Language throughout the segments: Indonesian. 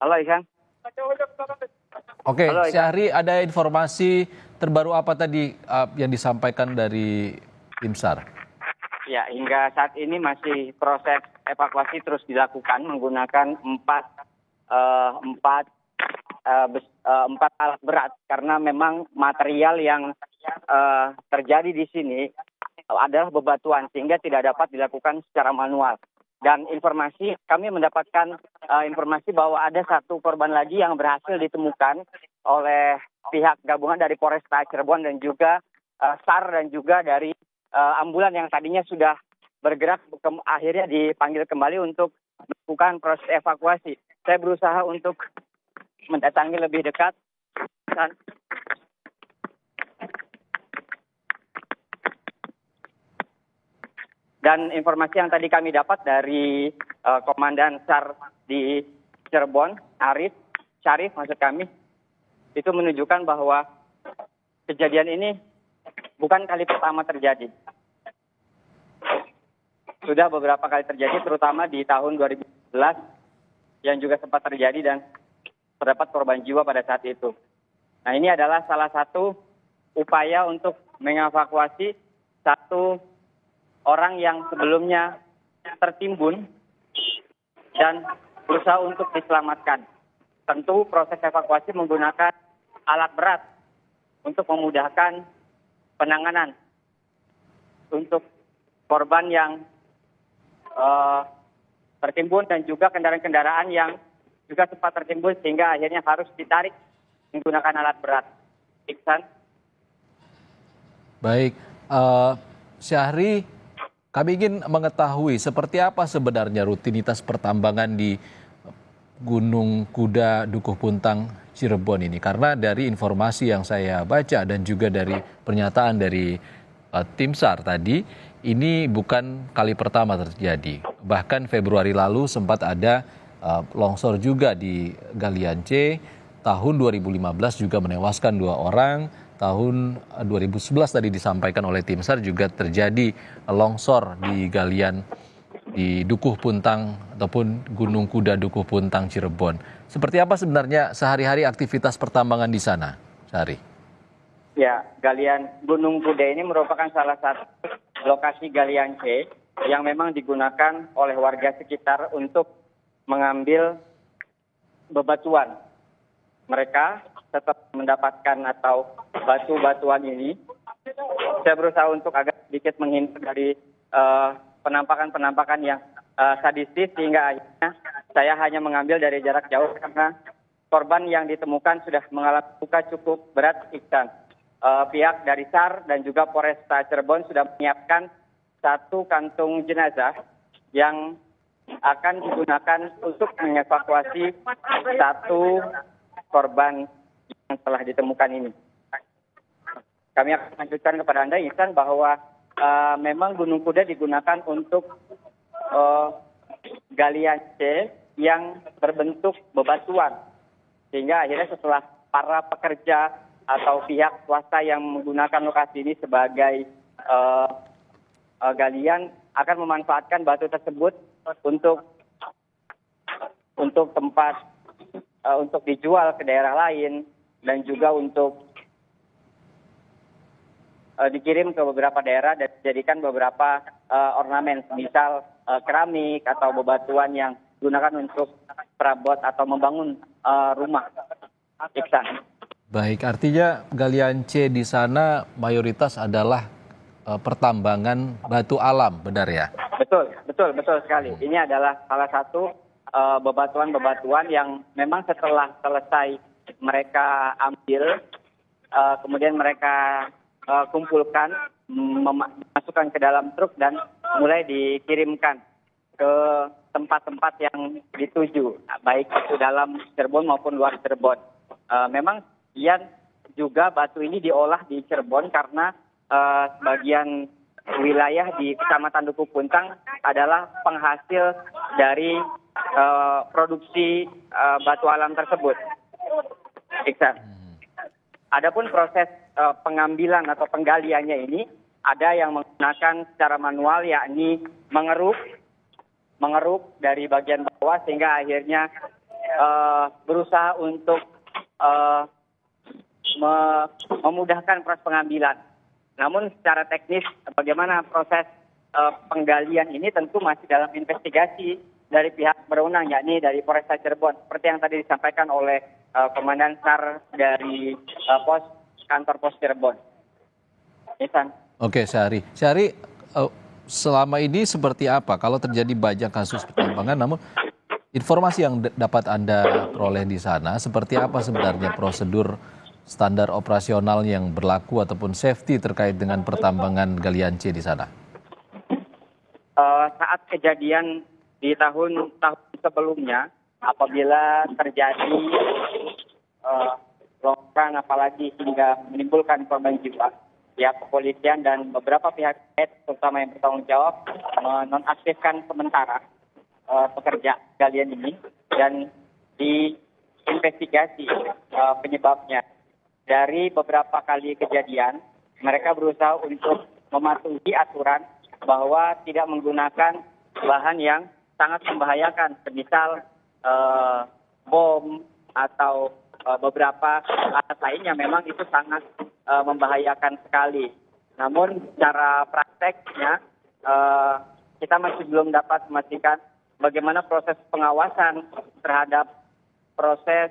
Halo Iksan. Oke, Halo Iksan. Syahri, ada informasi terbaru apa tadi yang disampaikan dari tim SAR? Ya, hingga saat ini masih proses evakuasi terus dilakukan menggunakan empat alat berat karena memang material yang terjadi di sini adalah bebatuan sehingga tidak dapat dilakukan secara manual. Dan kami mendapatkan informasi bahwa ada satu korban lagi yang berhasil ditemukan oleh pihak gabungan dari Polresta Cirebon dan juga SAR dan juga dari ambulan yang tadinya sudah bergerak akhirnya dipanggil kembali untuk melakukan proses evakuasi. Saya berusaha untuk mendatangi lebih dekat. Dan informasi yang tadi kami dapat dari Komandan SAR di Cirebon, Syarif maksud kami, itu menunjukkan bahwa kejadian ini bukan kali pertama terjadi. Sudah beberapa kali terjadi, terutama di tahun 2011 yang juga sempat terjadi dan terdapat korban jiwa pada saat itu. Nah, ini adalah salah satu upaya untuk mengevakuasi satu orang yang sebelumnya tertimbun dan berusaha untuk diselamatkan. Tentu proses evakuasi menggunakan alat berat untuk memudahkan penanganan untuk korban yang tertimbun dan juga kendaraan-kendaraan yang juga sempat tertimbun sehingga akhirnya harus ditarik menggunakan alat berat. Iksan. Baik, Syahri, kami ingin mengetahui seperti apa sebenarnya rutinitas pertambangan di Gunung Kuda Dukuh Puntang Cirebon ini. Karena dari informasi yang saya baca dan juga dari pernyataan dari tim SAR tadi, ini bukan kali pertama terjadi. Bahkan Februari lalu sempat ada longsor juga di Galian C. Tahun 2015 juga menewaskan 2 orang. Tahun 2011 tadi disampaikan oleh tim SAR juga terjadi longsor di Galian di Dukuh Puntang ataupun Gunung Kuda Dukuh Puntang Cirebon. Seperti apa sebenarnya sehari-hari aktivitas pertambangan di sana, Syahri? Ya, Galian Gunung Kuda ini merupakan salah satu lokasi Galian C yang memang digunakan oleh warga sekitar untuk mengambil bebatuan. Mereka tetap mendapatkan atau batu-batuan ini. Saya berusaha untuk agak sedikit menghindar dari penampakan-penampakan yang sadistis sehingga akhirnya saya hanya mengambil dari jarak jauh karena korban yang ditemukan sudah mengalami luka cukup berat. Pihak dari SAR dan juga Polresta Cirebon sudah menyiapkan satu kantung jenazah yang akan digunakan untuk mengevakuasi satu korban yang telah ditemukan ini. Kami akan lanjutkan kepada Anda, Ihsan, bahwa memang Gunung Kuda digunakan untuk Galian C yang berbentuk bebatuan. Sehingga akhirnya setelah para pekerja atau pihak swasta yang menggunakan lokasi ini sebagai galian akan memanfaatkan batu tersebut untuk tempat untuk dijual ke daerah lain dan juga untuk dikirim ke beberapa daerah dan dijadikan beberapa ornamen, misal keramik atau bebatuan yang digunakan untuk perabot atau membangun rumah. Iksan. Baik, artinya Galian C di sana mayoritas adalah pertambangan batu alam, benar ya? Betul sekali. Ini adalah salah satu bebatuan-bebatuan yang memang setelah selesai mereka ambil, kemudian mereka kumpulkan, masukkan ke dalam truk dan mulai dikirimkan ke tempat-tempat yang dituju, baik itu dalam Cirebon maupun luar Cirebon. Memang juga batu ini diolah di Cirebon karena sebagian wilayah di Kecamatan Dukuh Puntang adalah penghasil dari produksi batu alam tersebut. Iksan. Adapun proses pengambilan atau penggaliannya ini ada yang menggunakan secara manual, yakni mengeruk dari bagian bawah sehingga akhirnya berusaha untuk memudahkan proses pengambilan. Namun secara teknis bagaimana proses penggalian ini tentu masih dalam investigasi dari pihak berwenang, yakni dari Polresta Cirebon. Seperti yang tadi disampaikan oleh Komandan SAR dari kantor pos Cirebon. Isan. Oke, Syahri. Syahri, selama ini seperti apa kalau terjadi banyak kasus pertambangan, namun informasi yang dapat Anda peroleh di sana, seperti apa sebenarnya prosedur standar operasional yang berlaku ataupun safety terkait dengan pertambangan galian C di sana? Saat kejadian di tahun sebelumnya, apabila terjadi longsor apalagi hingga menimbulkan korban jiwa, pihak kepolisian dan beberapa pihak terutama yang bertanggung jawab menonaktifkan sementara pekerja galian ini dan diinvestigasi penyebabnya. Dari beberapa kali kejadian, mereka berusaha untuk mematuhi aturan bahwa tidak menggunakan bahan yang sangat membahayakan, semisal bom atau beberapa alat lainnya memang itu sangat membahayakan sekali. Namun secara prakteknya kita masih belum dapat memastikan bagaimana proses pengawasan terhadap proses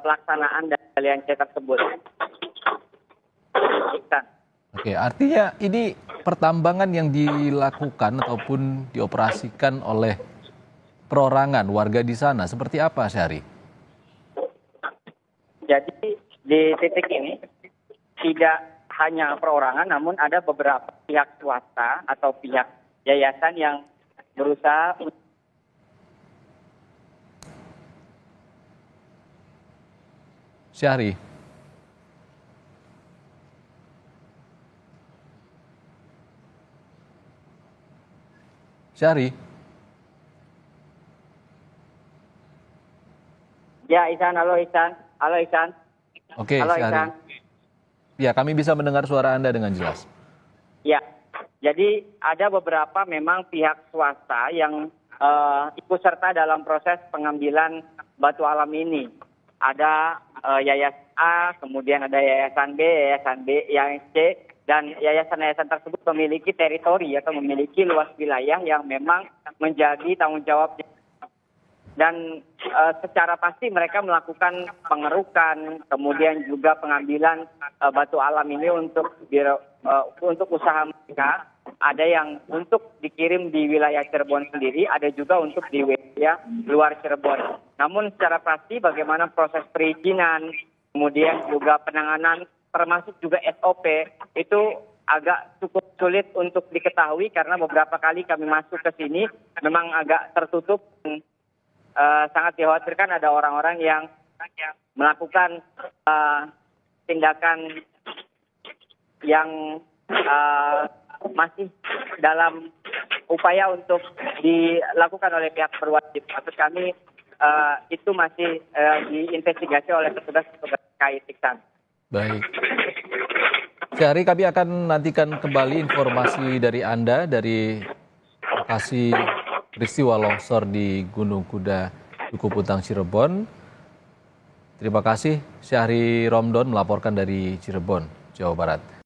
pelaksanaan dari galian C tersebut. Oke, artinya ini pertambangan yang dilakukan ataupun dioperasikan oleh perorangan warga di sana seperti apa, Syahri? Jadi di titik ini tidak hanya perorangan, namun ada beberapa pihak swasta atau pihak yayasan yang berusaha. Syahri. Syahri. Ya, Ihsan. Halo, Ihsan. Halo, Ihsan. Oke, halo, Syahri. Ihsan. Ya, kami bisa mendengar suara Anda dengan jelas. Ya, jadi ada beberapa memang pihak swasta yang ikut serta dalam proses pengambilan batu alam ini. Ada Yayasan A, kemudian ada Yayasan B, Yayasan C, dan yayasan-yayasan tersebut memiliki teritori atau memiliki luas wilayah yang memang menjadi tanggung jawab. Dan secara pasti mereka melakukan pengerukan, kemudian juga pengambilan batu alam ini untuk usaha mereka. Ada yang untuk dikirim di wilayah Cirebon sendiri, ada juga untuk di wilayah luar Cirebon. Namun secara pasti bagaimana proses perizinan, kemudian juga penanganan, termasuk juga SOP, itu agak cukup sulit untuk diketahui karena beberapa kali kami masuk ke sini memang agak tertutup. Sangat dikhawatirkan ada orang-orang yang melakukan tindakan yang masih dalam upaya untuk dilakukan oleh pihak berwajib. Maksud kami itu masih diinvestigasi oleh petugas-petugas terkait. Baik. Syahri, kami akan nantikan kembali informasi dari Anda dari lokasi peristiwa longsor di Gunung Kuda Dukuh Puntang Cirebon. Terima kasih Syahri Romdon melaporkan dari Cirebon, Jawa Barat.